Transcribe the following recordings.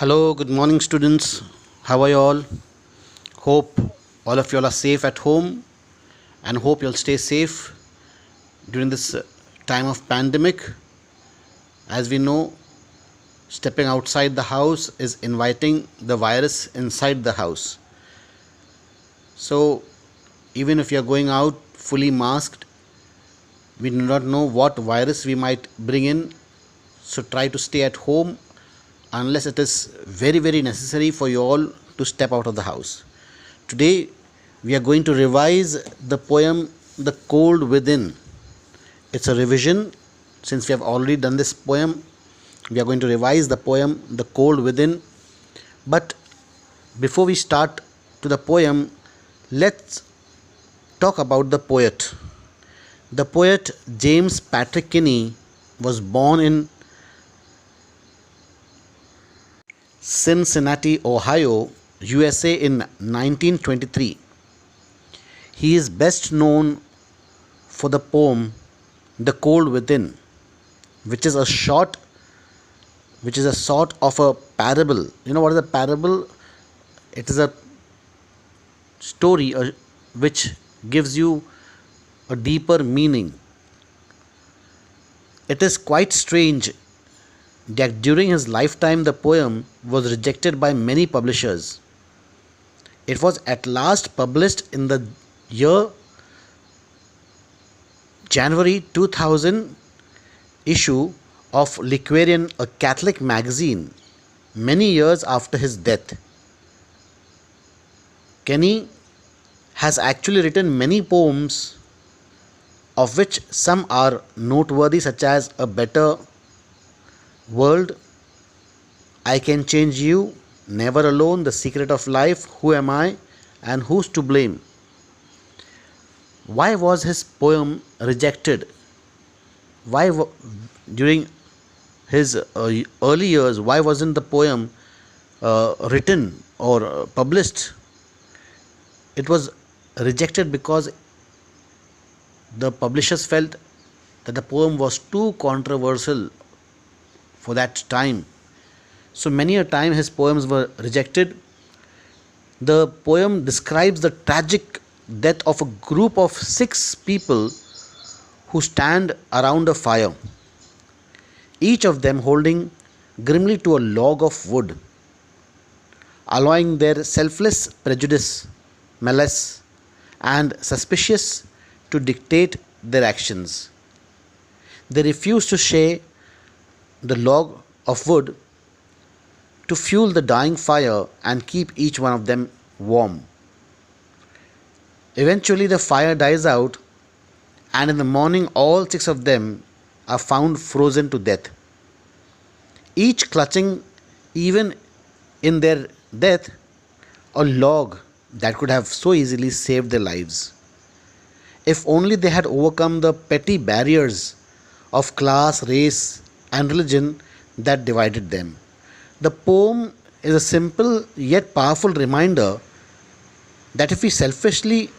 Hello, good morning, students. How are you all? Hope all of you all are safe at home and hope you'll stay safe during this time of pandemic. As we know, stepping outside the house is inviting the virus inside the house. So, even if you're going out fully masked, we do not know what virus we might bring in. So, try to stay at home unless it is very necessary for you all to step out of the house. Today we are going to revise the poem The Cold Within. It's a revision since we have already done this poem. We are going to revise the poem The Cold Within. But before we start to the poem, let's talk about the poet. The poet James Patrick Kinney was born in Cincinnati, Ohio, USA in 1923. He is best known for the poem The Cold Within, which is a sort of a parable. You know what is a parable? It is a story which gives you a deeper meaning. It is quite strange that during his lifetime the poem was rejected by many publishers. It was at last published in the year January 2000 issue of Liquorian, a Catholic magazine, many years after his death. Kenny has actually written many poems, of which some are noteworthy, such as A Better World, I Can Change You, Never Alone, The Secret of Life, Who Am I, and Who's to Blame. Why was his poem rejected? Why during his early years, why wasn't the poem written or published? It was rejected because the publishers felt that the poem was too controversial for that time. So many a time his poems were rejected. The poem describes the tragic death of a group of 6 people who stand around a fire, each of them holding grimly to a log of wood, allowing their selfless prejudice, malice, and suspicious to dictate their actions. They refuse to share the log of wood to fuel the dying fire and keep each one of them warm. Eventually, the fire dies out, and in the morning, all 6 of them are found frozen to death, each clutching, even in their death, a log that could have so easily saved their lives. If only they had overcome the petty barriers of class, race, and religion that divided them. The poem is a simple yet powerful reminder that if we selfishly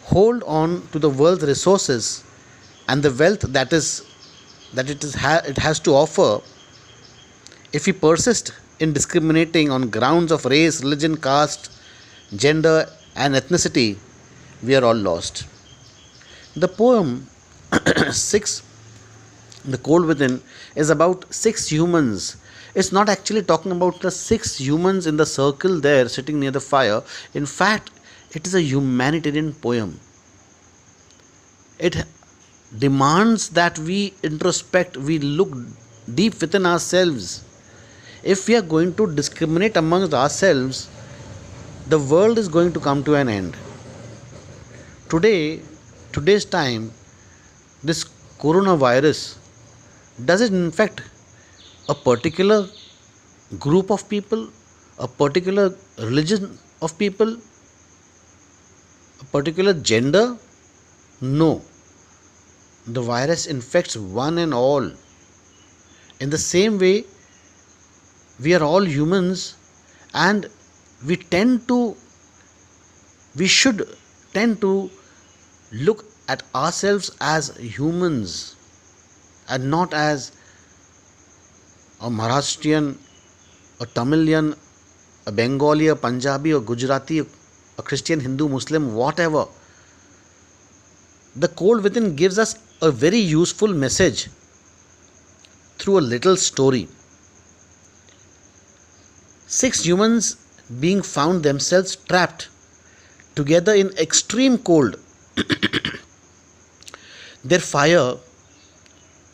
hold on to the world's resources and the wealth it has to offer, if we persist in discriminating on grounds of race, religion, caste, gender, and ethnicity, we are all lost. The poem 6 The Cold Within is about 6 humans. It's not actually talking about the 6 humans in the circle there sitting near the fire. In fact, it is a humanitarian poem. It demands that we introspect, we look deep within ourselves. If we are going to discriminate amongst ourselves, the world is going to come to an end. Today's time, this coronavirus, does it infect a particular group of people, a particular religion of people, a particular gender? No. The virus infects one and all. In the same way, we are all humans, and we should tend to look at ourselves as humans and not as a Maharashtrian, a Tamilian, a Bengali, a Punjabi, a Gujarati, a Christian, Hindu, Muslim, whatever. The cold within gives us a very useful message through a little story. 6 humans being found themselves trapped together in extreme cold. Their fire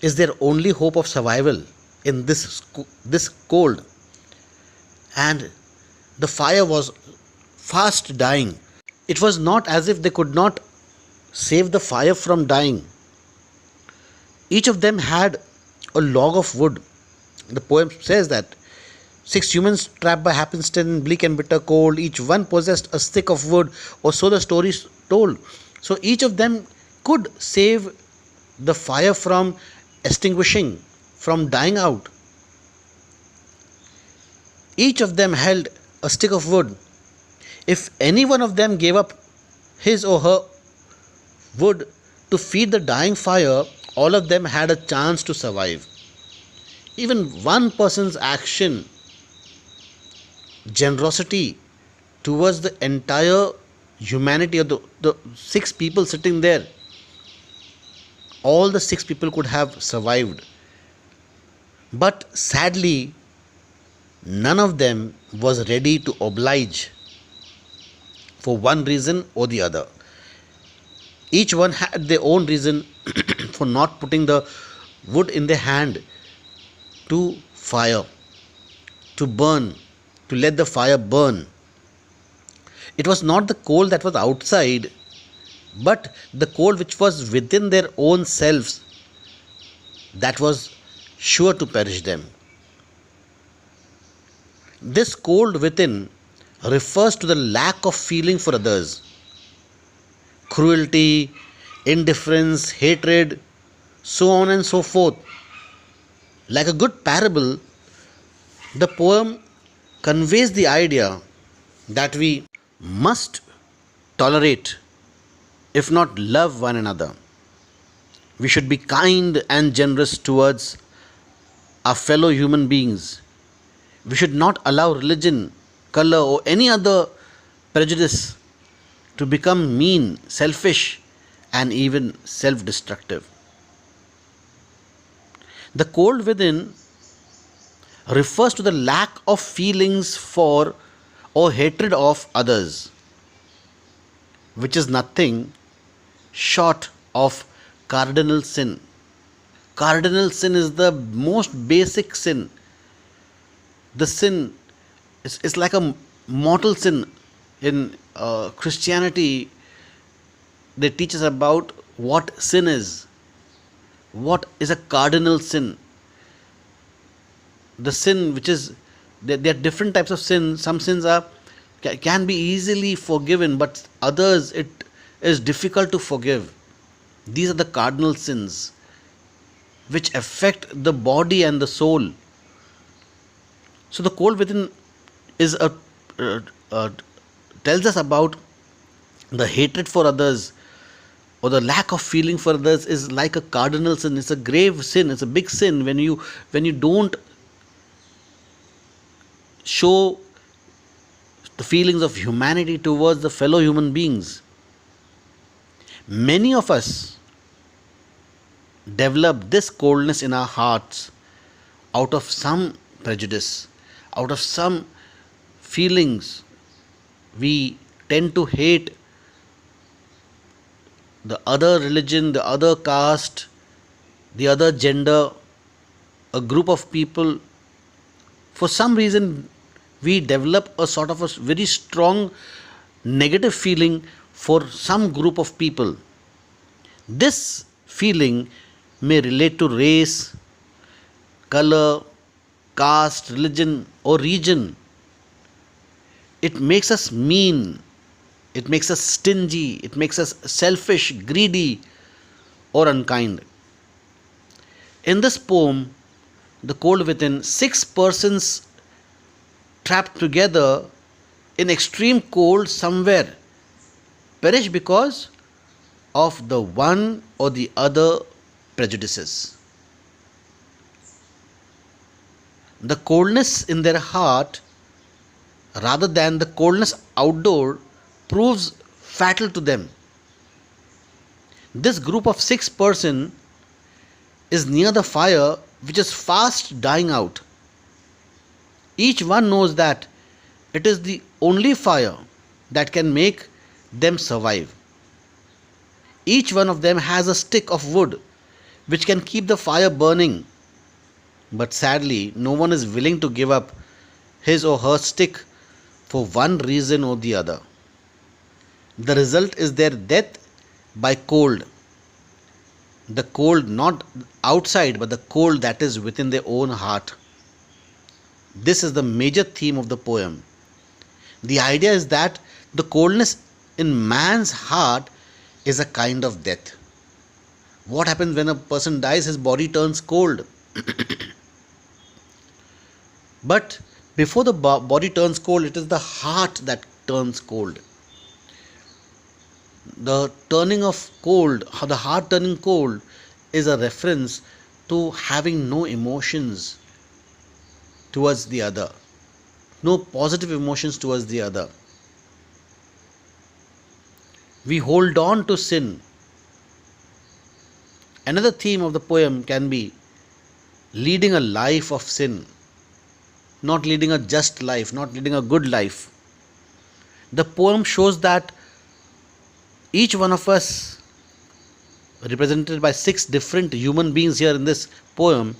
is their only hope of survival in this cold, and the fire was fast dying. It was not as if they could not save the fire from dying. Each of them had a log of wood. The poem says that 6 humans trapped by happenstance in bleak and bitter cold, each one possessed a stick of wood, or so the story is told. So each of them could save the fire from extinguishing, from dying out. Each of them held a stick of wood. If any one of them gave up his or her wood to feed the dying fire, all of them had a chance to survive. Even one person's action, generosity towards the entire humanity of the 6 people sitting there, all the 6 people could have survived. But sadly, none of them was ready to oblige for one reason or the other. Each one had their own reason for not putting the wood in their hand to fire, to burn, to let the fire burn. It was not the coal that was outside, but the coal which was within their own selves that was sure to perish them. This cold within refers to the lack of feeling for others. Cruelty, indifference, hatred, so on and so forth. Like a good parable, the poem conveys the idea that we must tolerate, if not love one another. We should be kind and generous towards our fellow human beings. We should not allow religion, color, or any other prejudice to become mean, selfish, and even self destructive. The cold within refers to the lack of feelings for or hatred of others, which is nothing short of cardinal sin. Cardinal sin is the most basic sin. The sin is like a mortal sin. In Christianity, they teach us about what sin is. What is a cardinal sin? The sin which is, there are different types of sins. Some sins can be easily forgiven, but others it is difficult to forgive. These are the cardinal sins which affect the body and the soul. So the cold within is tells us about the hatred for others, or the lack of feeling for others is like a cardinal sin. It's a grave sin. It's a big sin when you don't show the feelings of humanity towards the fellow human beings. Many of us develop this coldness in our hearts out of some prejudice, out of some feelings. We tend to hate the other religion, the other caste, the other gender, a group of people. For some reason, we develop a sort of a very strong negative feeling for some group of people. This feeling may relate to race, color, caste, religion, or region. It makes us mean, it makes us stingy, it makes us selfish, greedy, or unkind. In this poem, The Cold Within, 6 persons trapped together in extreme cold somewhere perish because of the one or the other prejudices. The coldness in their heart, rather than the coldness outdoor, proves fatal to them. This group of 6 persons is near the fire which is fast dying out. Each one knows that it is the only fire that can make them survive. Each one of them has a stick of wood which can keep the fire burning. But sadly, no one is willing to give up his or her stick for one reason or the other. The result is their death by cold. The cold not outside, but the cold that is within their own heart. This is the major theme of the poem. The idea is that the coldness in man's heart is a kind of death. What happens when a person dies? His body turns cold. But before the body turns cold, it is the heart that turns cold. The turning of cold, the heart turning cold, is a reference to having no emotions towards the other, no positive emotions towards the other. We hold on to sin. Another theme of the poem can be leading a life of sin, not leading a just life, not leading a good life. The poem shows that each one of us, represented by 6 different human beings here in this poem,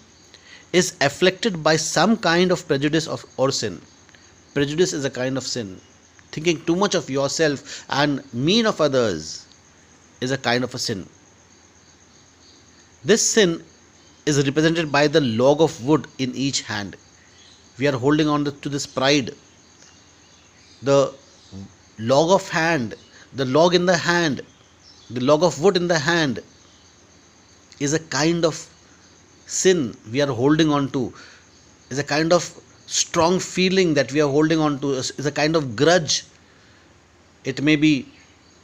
is afflicted by some kind of prejudice or sin. Prejudice is a kind of sin. Thinking too much of yourself and mean of others is a kind of a sin. This sin is represented by the log of wood in each hand. We are holding on to this pride. The log of hand, the log in the hand, the log of wood in the hand is a kind of sin we are holding on to, is a kind of strong feeling that we are holding on to, is a kind of grudge. It may be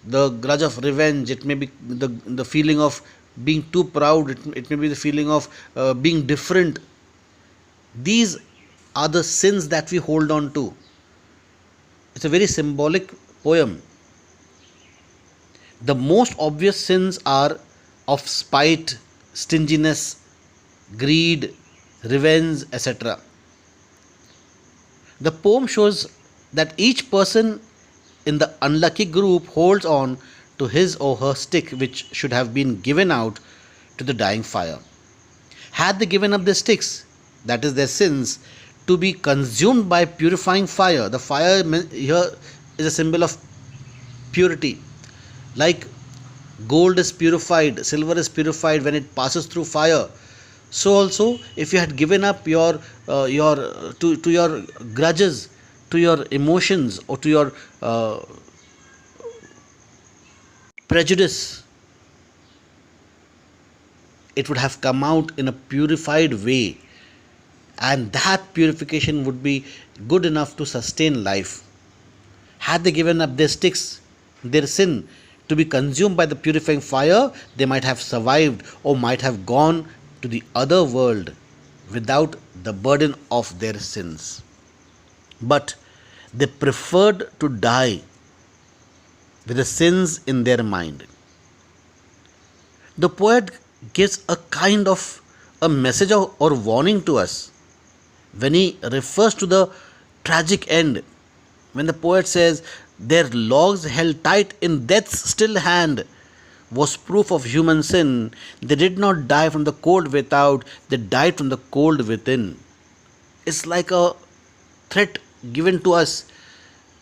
the grudge of revenge, it may be the feeling of being too proud, it may be the feeling of being different. These are the sins that we hold on to. It's a very symbolic poem. The most obvious sins are of spite, stinginess, greed, revenge, etc. The poem shows that each person in the unlucky group holds on to his or her stick, which should have been given out to the dying fire. Had they given up their sticks, that is their sins, to be consumed by purifying fire. The fire here is a symbol of purity. Like gold is purified, silver is purified when it passes through fire. So also, if you had given up your grudges, to your emotions, or to your prejudice, it would have come out in a purified way, and that purification would be good enough to sustain life. Had they given up their sticks, their sin, to be consumed by the purifying fire, they might have survived or might have gone to the other world without the burden of their sins. But they preferred to die with the sins in their mind. The poet gives a kind of a message or warning to us when he refers to the tragic end. When the poet says, their logs held tight in death's still hand was proof of human sin. They did not die from the cold without, they died from the cold within. It's like a threat given to us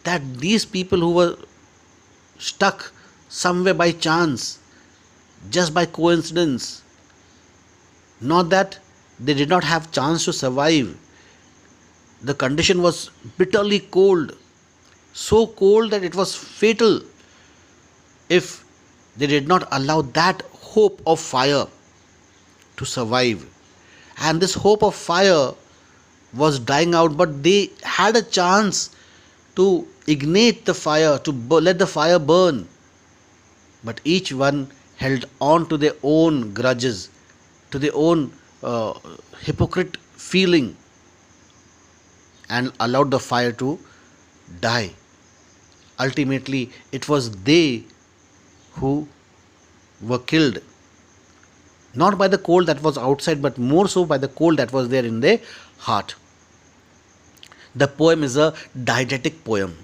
that these people who were stuck somewhere by chance, just by coincidence, not that they did not have chance to survive. The condition was bitterly cold, so cold that it was fatal if they did not allow that hope of fire to survive. And this hope of fire was dying out, but they had a chance to ignite the fire, to let the fire burn. But each one held on to their own grudges, to their own hypocrite feeling. and allowed the fire to die. Ultimately, it was they who were killed, not by the cold that was outside, but more so by the cold that was there in their heart. The poem is a didactic poem.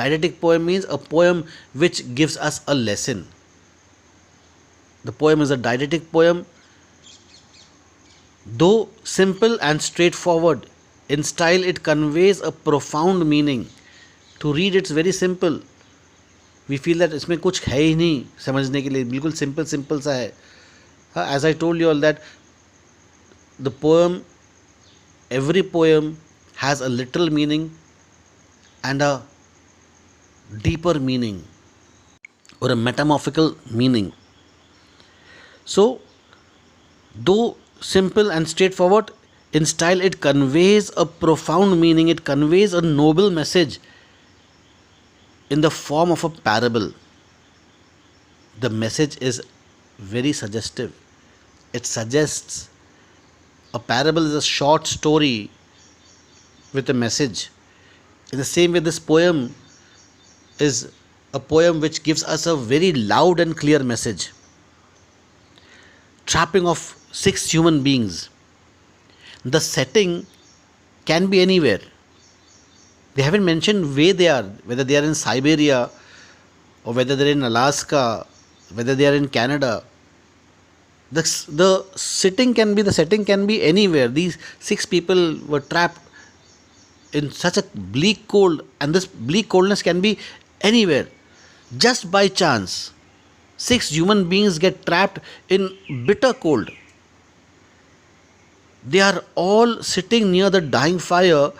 Didactic poem means a poem which gives us a lesson. The poem is a didactic poem. Though simple and straightforward in style, it conveys a profound meaning. To read, it's very simple. We feel that इसमें कुछ है ही नहीं समझने के लिए, बिल्कुल simple simple सा है. As I told you all that the poem, every poem has a literal meaning and a deeper meaning or a metamorphical meaning. So, though simple and straightforward in style, it conveys a profound meaning, it conveys a noble message in the form of a parable. The message is very suggestive. It suggests. A parable is a short story with a message. In the same way, this poem is a poem which gives us a very loud and clear message. Trapping of 6 human beings. The setting can be anywhere. They haven't mentioned where they are, whether they are in Siberia or whether they're in Alaska, whether they are in Canada. The setting can be anywhere. These 6 people were trapped in such a bleak cold, and this bleak coldness can be anywhere. Just by chance, 6 human beings get trapped in bitter cold. They are all sitting near the dying fire,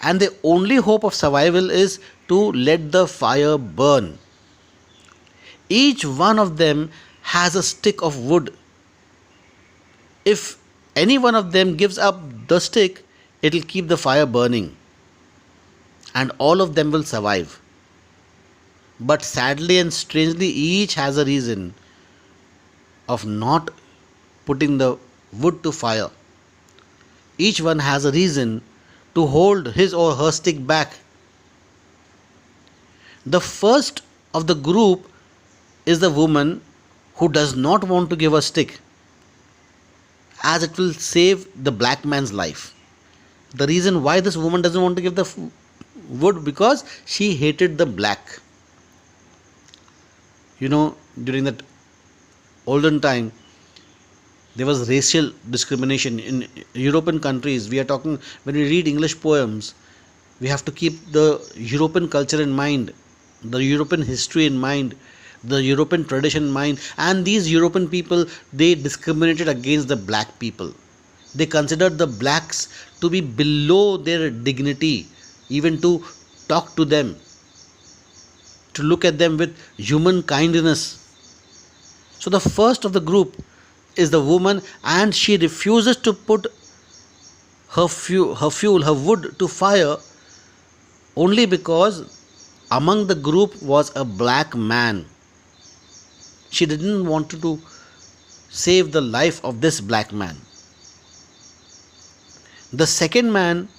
and the only hope of survival is to let the fire burn. Each one of them has a stick of wood. If any one of them gives up the stick, it will keep the fire burning, and all of them will survive. But sadly and strangely, each has a reason of not putting the wood to fire. Each one has a reason to hold his or her stick back. The first of the group is the woman who does not want to give a stick, as it will save the black man's life. The reason why this woman doesn't want to give the wood, because she hated the black. During that olden time, there was racial discrimination in European countries. We are talking, when we read English poems, we have to keep the European culture in mind, the European history in mind, the European tradition in mind. And these European people, they discriminated against the black people. They considered the blacks to be below their dignity, even to talk to them, to look at them with human kindness. So the first of the group is the woman, and she refuses to put her wood to fire, only because among the group was a black man. She didn't want to save the life of this black man. The second man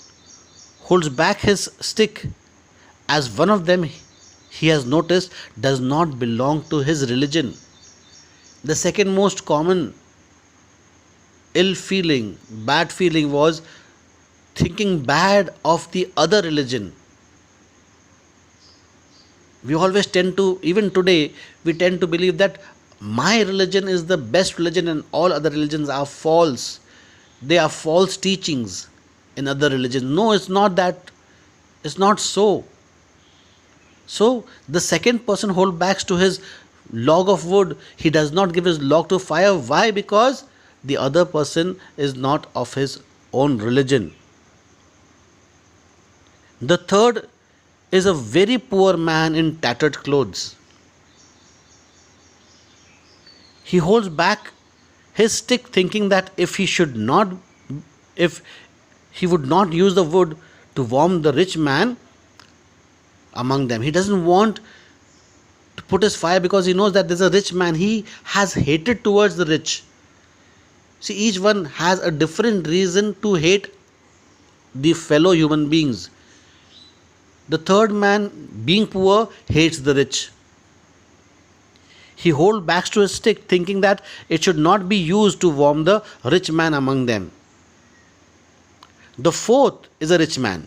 holds back his stick, as one of them, he has noticed, does not belong to his religion. The second most common bad feeling was thinking bad of the other religion. We always tend to, even today, we tend to believe that my religion is the best religion and all other religions are false. They are false teachings in other religions. No, it's not that. It's not so. So the second person holds back to his log of wood. He does not give his log to fire. Why? Because the other person is not of his own religion. The third is a very poor man in tattered clothes. He holds back his stick, thinking that if he would not use the wood to warm the rich man among them, he doesn't want to put his fire, because he knows that there's a rich man. He has hatred towards the rich. See, each one has a different reason to hate the fellow human beings. The third man, being poor, hates the rich. He holds back to his stick, thinking that it should not be used to warm the rich man among them. The fourth is a rich man,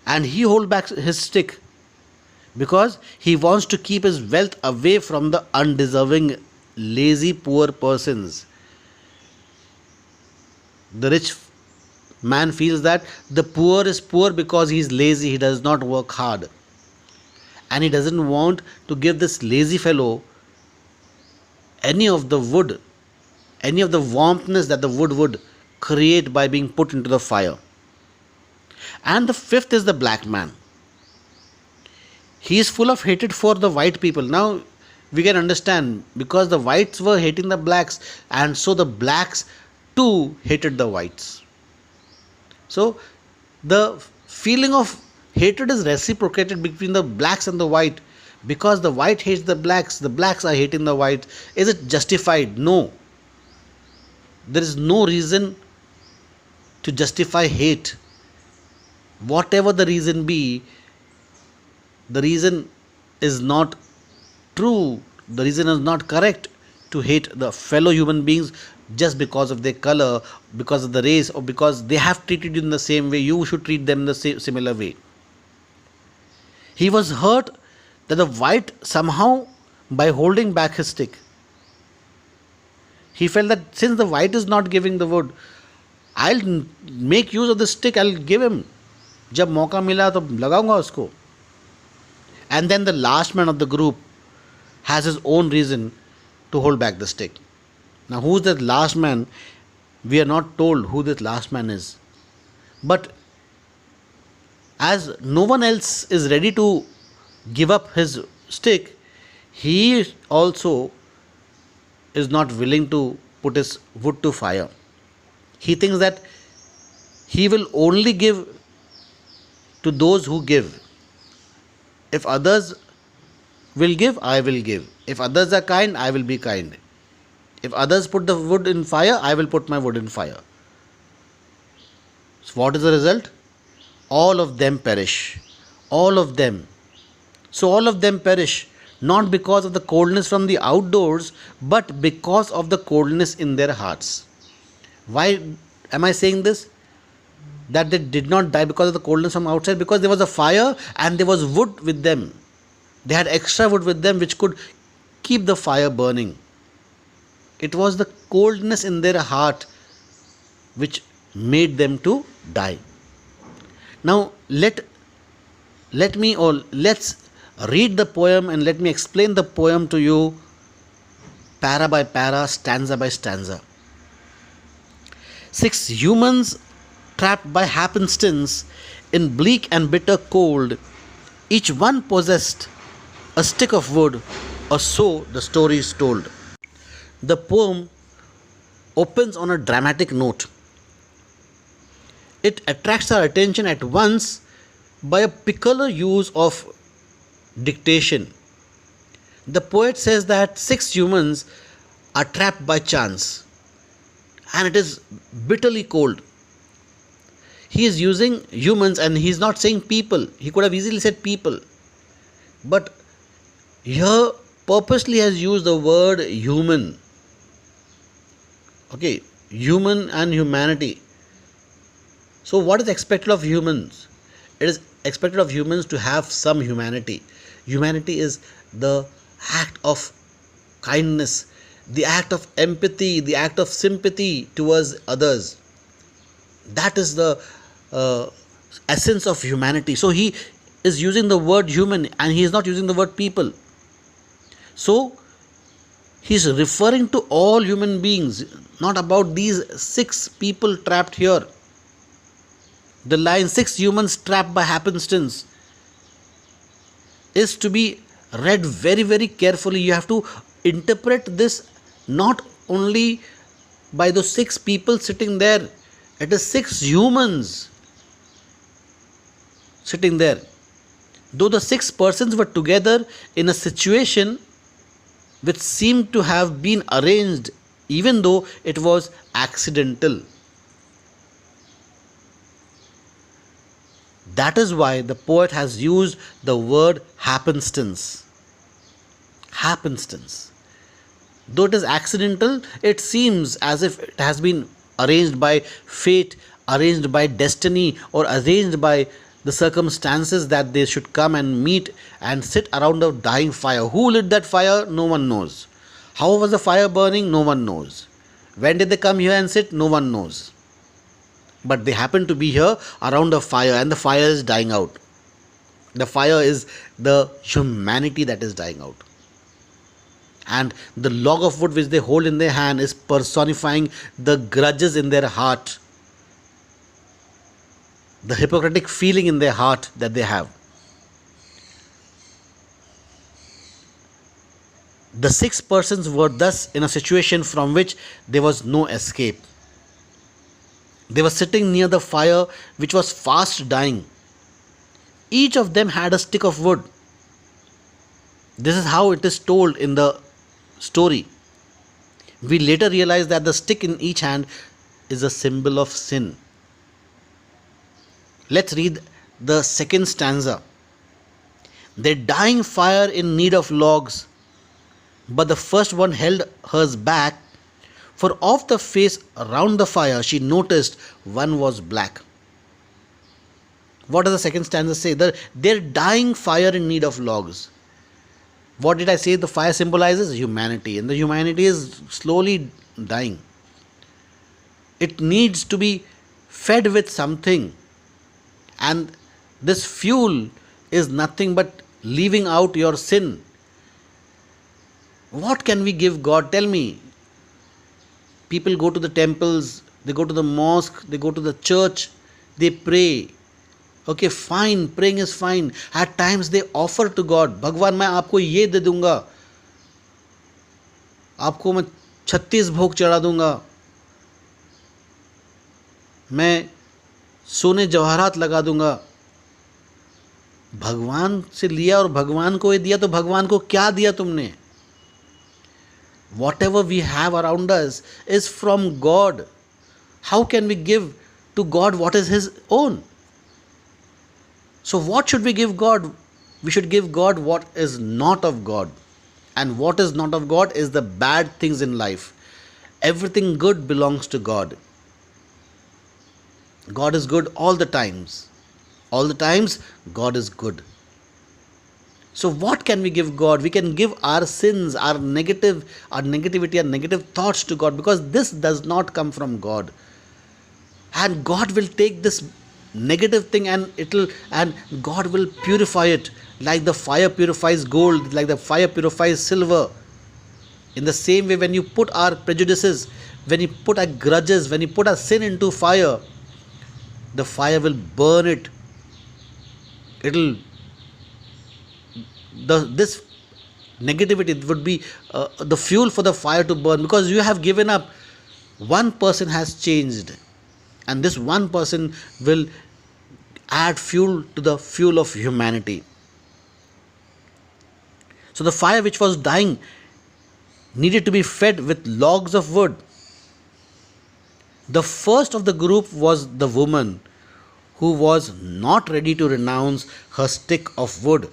and he holds back his stick because he wants to keep his wealth away from the undeserving, lazy, poor persons. The rich man feels that the poor is poor because he is lazy, he does not work hard, and he doesn't want to give this lazy fellow any of the wood, any of the warmthness that the wood would create by being put into the fire. And the fifth is the black man. He is full of hatred for the white people. Now we can understand, because the whites were hating the blacks, and so the blacks too hated the whites. So the feeling of hatred is reciprocated between the blacks and the white, because the white hates the blacks are hating the white. Is it justified? No. There is no reason to justify hate. Whatever the reason be, the reason is not true, the reason is not correct to hate the fellow human beings just because of their color, because of the race, or because they have treated you in the same way. You should treat them in the similar way. He was hurt that the white somehow, by holding back his stick, he felt that since the white is not giving the wood, I'll make use of the stick, I'll give him. जब मौका मिला तो लगाऊंगा उसको. And then the last man of the group has his own reason to hold back the stick. Now, who's that last man? We are not told who this last man is. But as no one else is ready to give up his stick, he also is not willing to put his wood to fire. He thinks that he will only give to those who give. If others will give, I will give. If others are kind, I will be kind. If others put the wood in fire, I will put my wood in fire. So what is the result? All of them perish. All of them. So all of them perish, not because of the coldness from the outdoors, but because of the coldness in their hearts. Why am I saying this? That they did not die because of the coldness from outside, because there was a fire and there was wood with them. They had extra wood with them which could keep the fire burning. It was the coldness in their heart which made them to die. Now let's read the poem, and let me explain the poem to you para by para, stanza by stanza. 6 humans trapped by happenstance in bleak and bitter cold, each one possessed a stick of wood, or so the story is told. The poem opens on a dramatic note. It attracts our attention at once by a peculiar use of dictation. The poet says that 6 humans are trapped by chance, and it is bitterly cold. He is using humans and he is not saying people. He could have easily said people. But here purposely has used the word human. Okay, human and humanity. So what is expected of humans? It is expected of humans to have some humanity. Humanity is the act of kindness, the act of empathy, the act of sympathy towards others. That is the essence of humanity. So he is using the word human and he is not using the word people. So he is referring to all human beings, not about these 6 people trapped here. The line 6 humans trapped by happenstance is to be read very, very carefully. You have to interpret this not only by those 6 people sitting there. It is 6 humans sitting there. Though the 6 persons were together in a situation which seemed to have been arranged, even though it was accidental. That is why the poet has used the word happenstance. Happenstance. Though it is accidental, it seems as if it has been arranged by fate, arranged by destiny, or arranged by the circumstances that they should come and meet and sit around a dying fire. Who lit that fire? No one knows. How was the fire burning? No one knows. When did they come here and sit? No one knows. But they happen to be here around a fire, and the fire is dying out. The fire is the humanity that is dying out. And the log of wood which they hold in their hand is personifying the grudges in their heart, the hypocritic feeling in their heart that they have. The 6 persons were thus in a situation from which there was no escape. They were sitting near the fire which was fast dying. Each of them had a stick of wood. This is how it is told in the story. We later realize that the stick in each hand is a symbol of sin. Let's read the second stanza. Their dying fire in need of logs, but the first one held hers back, for off the face around the fire she noticed one was black. What does the second stanza say? Their dying fire in need of logs. What did I say the fire symbolizes? Humanity. And the humanity is slowly dying. It needs to be fed with something. And this fuel is nothing but leaving out your sin. What can we give God? Tell me. People go to the temples, they go to the mosque, they go to the church, they pray. Okay, fine, praying is fine. At times they offer to God, भगवान मैं आपको ये दे दूंगा, आपको मैं 36 भोग चढ़ा दूंगा, मैं सोने जवाहरात लगा दूंगा. भगवान से लिया और भगवान को ये दिया, तो भगवान को क्या दिया तुमने? Whatever we have around us is from God. How can we give to God what is His own? So what should we give God? We should give God what is not of God. And what is not of God is the bad things in life. Everything good belongs to God. God is good all the times. All the times, God is good. So what can we give God? We can give our sins, our negativity, our negative thoughts to God, because this does not come from God. And God will take this negative thing and God will purify it, like the fire purifies gold, like the fire purifies silver. In the same way, when you put our prejudices, when you put our grudges, when you put our sin into fire, the fire will burn it. This negativity would be the fuel for the fire to burn, because you have given up. One person has changed, and this one person will add fuel to the fuel of humanity. So the fire which was dying needed to be fed with logs of wood. The first of the group was the woman who was not ready to renounce her stick of wood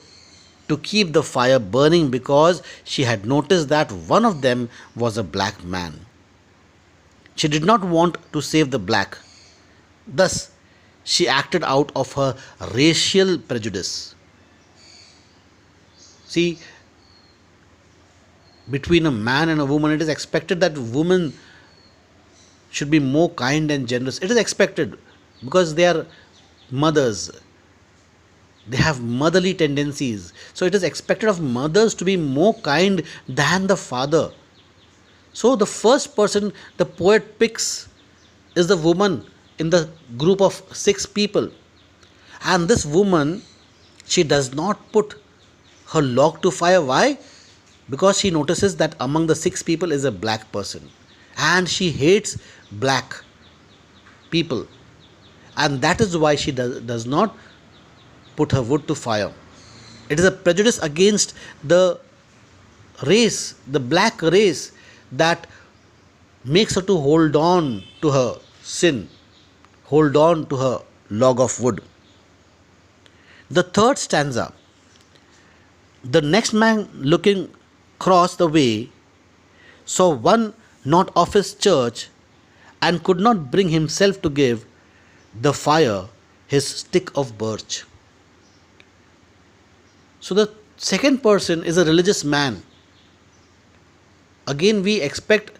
to keep the fire burning, because she had noticed that one of them was a black man. She did not want to save the black. Thus, she acted out of her racial prejudice. See, between a man and a woman, it is expected that women should be more kind and generous. It is expected because they are mothers. They have motherly tendencies. So it is expected of mothers to be more kind than the father. So the first person the poet picks is the woman in the group of 6 people. And this woman, she does not put her log to fire. Why? Because she notices that among the 6 people is a black person. And she hates black people. And that is why she does not put her wood to fire. It is a prejudice against the race, the black race, that makes her to hold on to her sin, hold on to her log of wood. The third stanza. The next man looking across the way saw one not of his church and could not bring himself to give the fire his stick of birch. So the second person is a religious man. Again, we expect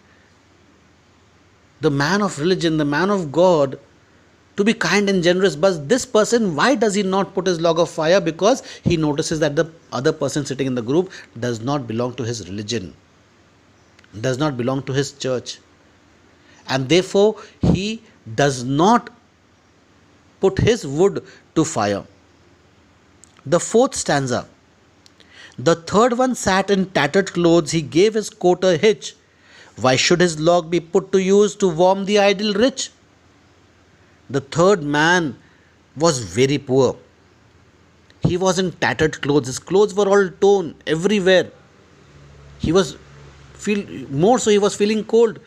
the man of religion, the man of God, to be kind and generous. But this person, why does he not put his log of fire? Because he notices that the other person sitting in the group does not belong to his religion, does not belong to his church, and therefore he does not put his wood to fire. The fourth stanza. The third one sat in tattered clothes, he gave his coat a hitch. Why should his log be put to use to warm the idle rich? The third man was very poor. He was in tattered clothes. His clothes were all torn everywhere. He was he was feeling cold.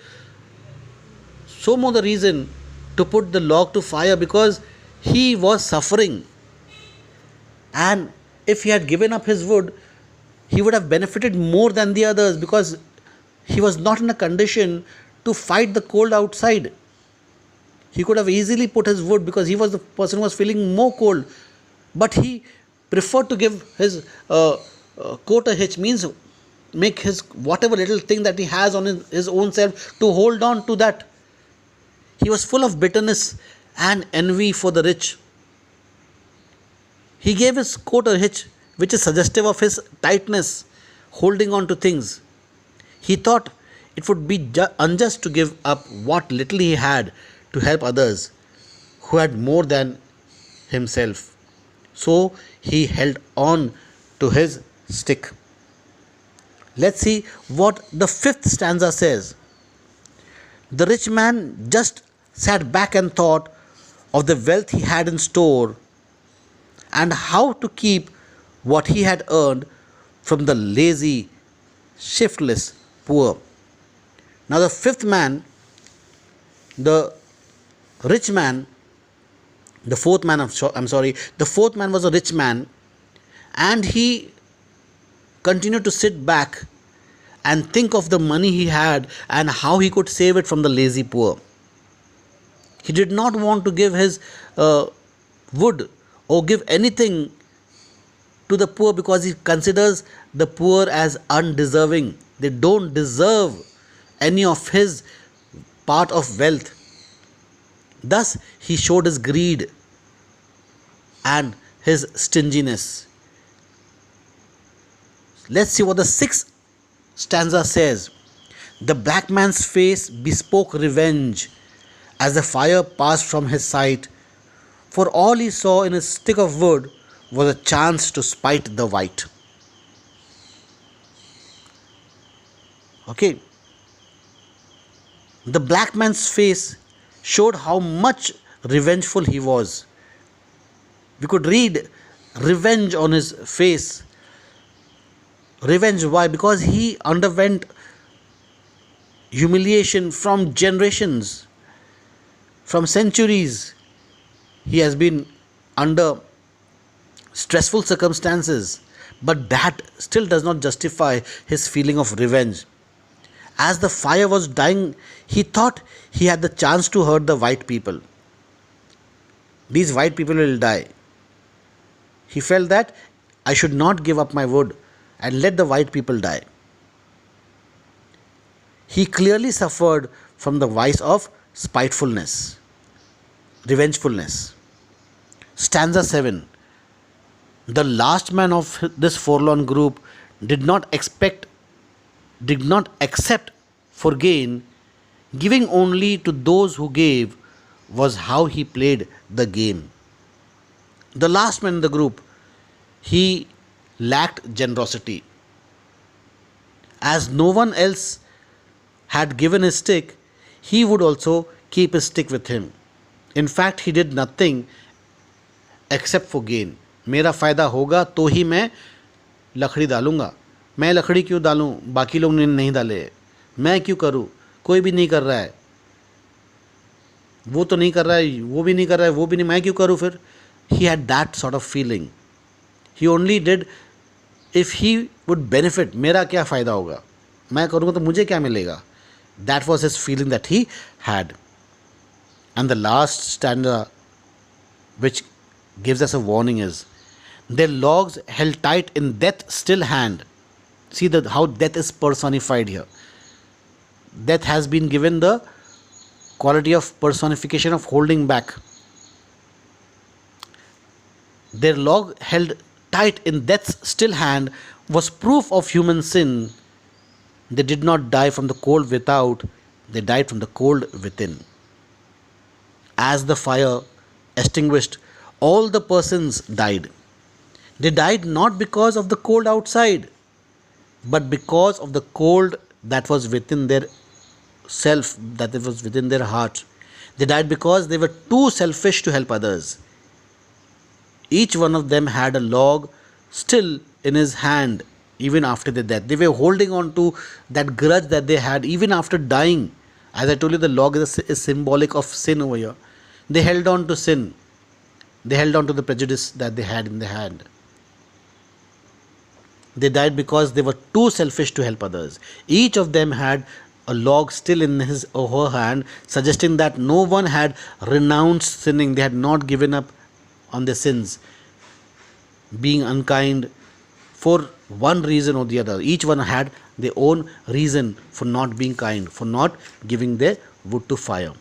So more the reason to put the log to fire, because he was suffering. And if he had given up his wood, he would have benefited more than the others, because he was not in a condition to fight the cold outside. He could have easily put his wood because he was the person who was feeling more cold. But he preferred to give his coat a hitch, means make his whatever little thing that he has on his own self to hold on to that. He was full of bitterness and envy for the rich. He gave his coat a hitch, which is suggestive of his tightness, holding on to things. He thought it would be unjust to give up what little he had to help others who had more than himself. So he held on to his stick. Let's see what the fifth stanza says. The rich man just sat back and thought of the wealth he had in store and how to keep what he had earned from the lazy, shiftless poor. Now the fifth man, the rich man, the fourth man was a rich man, and he continued to sit back and think of the money he had and how he could save it from the lazy poor. He did not want to give his wood or give anything to the poor, because he considers the poor as undeserving. They don't deserve any of his part of wealth. Thus, he showed his greed and his stinginess. Let's see what the sixth stanza says. The black man's face bespoke revenge as the fire passed from his sight, for all he saw in his stick of wood was a chance to spite the white. Okay. The black man's face showed how much revengeful he was. We could read revenge on his face. Revenge, why? Because he underwent humiliation from generations, from centuries. He has been under stressful circumstances, but that still does not justify his feeling of revenge. As the fire was dying, he thought he had the chance to hurt the white people. These white people will die. He felt that I should not give up my wood and let the white people die. He clearly suffered from the vice of spitefulness, revengefulness. Stanza 7. The last man of this forlorn group did not accept for gain, giving only to those who gave was how he played the game. The last man in the group, he lacked generosity. As no one else had given his stick, he would also keep his stick with him. In fact, he did nothing except for gain. मेरा फ़ायदा होगा तो ही मैं लकड़ी डालूँगा. मैं लकड़ी क्यों डालूँ, बाकी लोग ने नहीं डाले, मैं क्यों करूँ, कोई भी नहीं कर रहा है, वो तो नहीं कर रहा है, वो भी नहीं कर रहा है, वो भी नहीं, मैं क्यों करूँ फिर. He had that sort of feeling. He only did if he would benefit. मेरा क्या फ़ायदा होगा, मैं करूँगा तो मुझे क्या मिलेगा. That was his feeling that he had. And the last stanza which gives us a warning is, their logs held tight in death's still hand. See how death is personified here. Death has been given the quality of personification of holding back. Their log held tight in death's still hand was proof of human sin. They did not die from the cold without, they died from the cold within. As the fire extinguished, all the persons died. They died not because of the cold outside, but because of the cold that was within their self, that was within their heart. They died because they were too selfish to help others. Each one of them had a log still in his hand even after their death. They were holding on to that grudge that they had even after dying. As I told you, the log is symbolic of sin over here. They held on to sin. They held on to the prejudice that they had in their hand. They died because they were too selfish to help others. Each of them had a log still in his or her hand, suggesting that no one had renounced sinning. They had not given up on their sins, being unkind for one reason or the other. Each one had their own reason for not being kind, for not giving their wood to fire.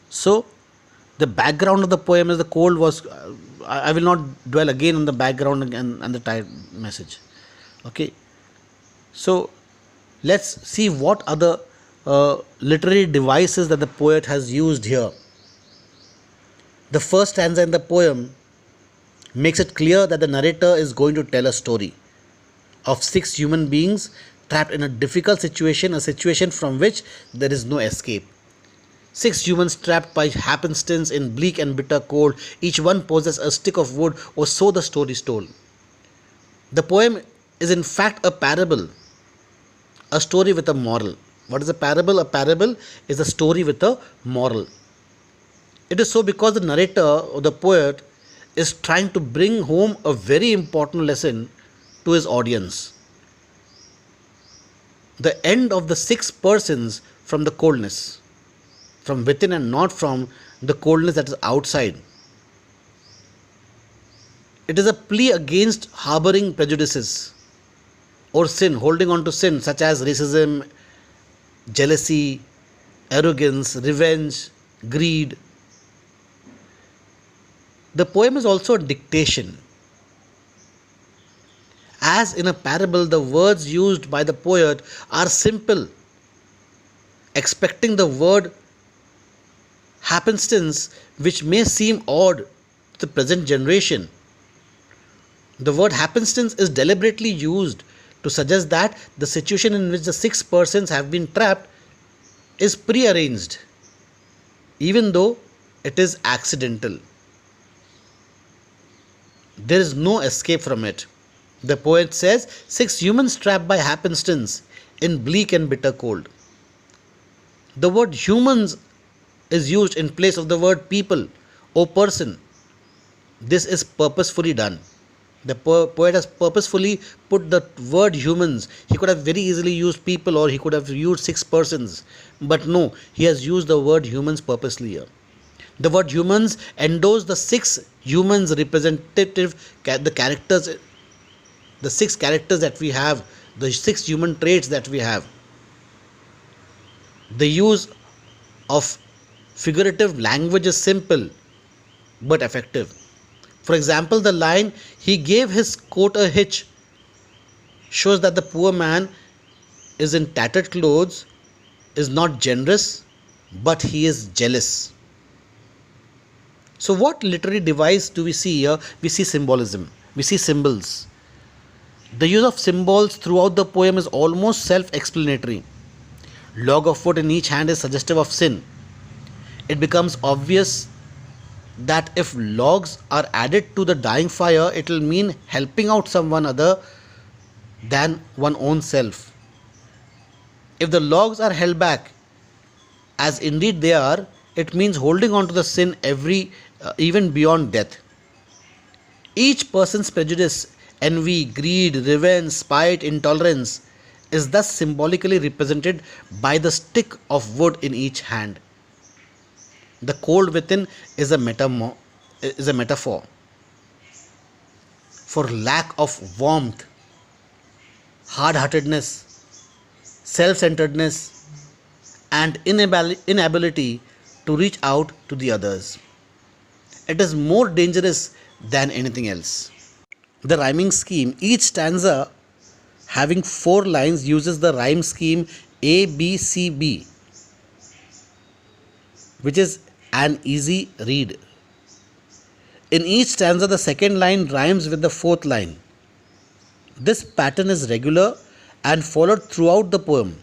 So, the background of the poem is the cold was. I will not dwell again on the background and the title message. Okay. So, let's see what other literary devices that the poet has used here. The first stanza in the poem makes it clear that the narrator is going to tell a story of 6 human beings trapped in a difficult situation, a situation from which there is no escape. 6 humans trapped by happenstance in bleak and bitter cold. Each one possesses a stick of wood, or so the story is told. The poem is in fact a parable, a story with a moral. What is a parable? A parable is a story with a moral. It is so because the narrator or the poet is trying to bring home a very important lesson to his audience. The end of the 6 persons from the coldness, from within and not from the coldness that is outside. It is a plea against harboring prejudices or sin, holding on to sin such as racism, jealousy, arrogance, revenge, greed. The poem is also a dictation. As in a parable, the words used by the poet are simple, expecting the word happenstance, which may seem odd to the present generation. The word happenstance is deliberately used to suggest that the situation in which the 6 persons have been trapped is prearranged, even though it is accidental. There is no escape from it. The poet says 6 humans trapped by happenstance in bleak and bitter cold. The word humans is used in place of the word people or person. This is purposefully done. The poet has purposefully put the word humans. He could have very easily used people, or he could have used 6 persons. But no, he has used the word humans purposely here. The word humans endows the 6 humans representative, the characters, the 6 characters that we have, the 6 human traits that we have. The use of figurative language is simple but effective. For example, the line, "He gave his coat a hitch," shows that the poor man is in tattered clothes, is not generous, but he is jealous. So what literary device do we see here? We see symbolism. We see symbols. The use of symbols throughout the poem is almost self-explanatory. Log of wood in each hand is suggestive of sin. It becomes obvious that if logs are added to the dying fire, it will mean helping out someone other than one's own self. If the logs are held back, as indeed they are, it means holding on to the sin even beyond death. Each person's prejudice, envy, greed, revenge, spite, intolerance is thus symbolically represented by the stick of wood in each hand. The cold within is a metaphor for lack of warmth, hard heartedness, self centeredness, and inability to reach out to the others. It is more dangerous than anything else. The rhyming scheme, each stanza having four lines, uses the rhyme scheme A B C B, which is an easy read. In each stanza, the second line rhymes with the fourth line. This pattern is regular and followed throughout the poem.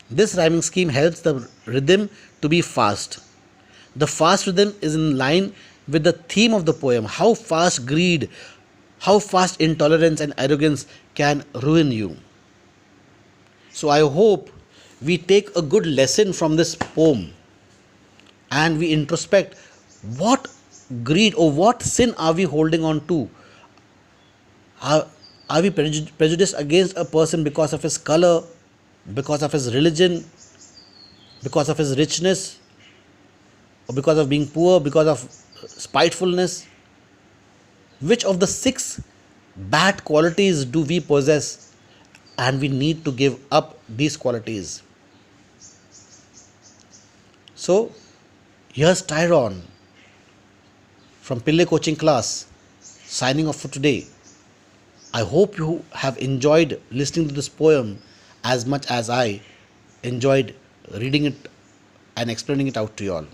This rhyming scheme helps the rhythm to be fast. The fast rhythm is in line with the theme of the poem, how fast greed, how fast intolerance and arrogance can ruin you. So I hope we take a good lesson from this poem and we introspect what greed or what sin are we holding on to. Are we prejudiced against a person because of his color, because of his religion, because of his richness, or because of being poor, because of spitefulness? Which of the six bad qualities do we possess, and we need to give up these qualities? So, here's Tyrone from Pillai Coaching Class signing off for today. I hope you have enjoyed listening to this poem as much as I enjoyed reading it and explaining it out to you all.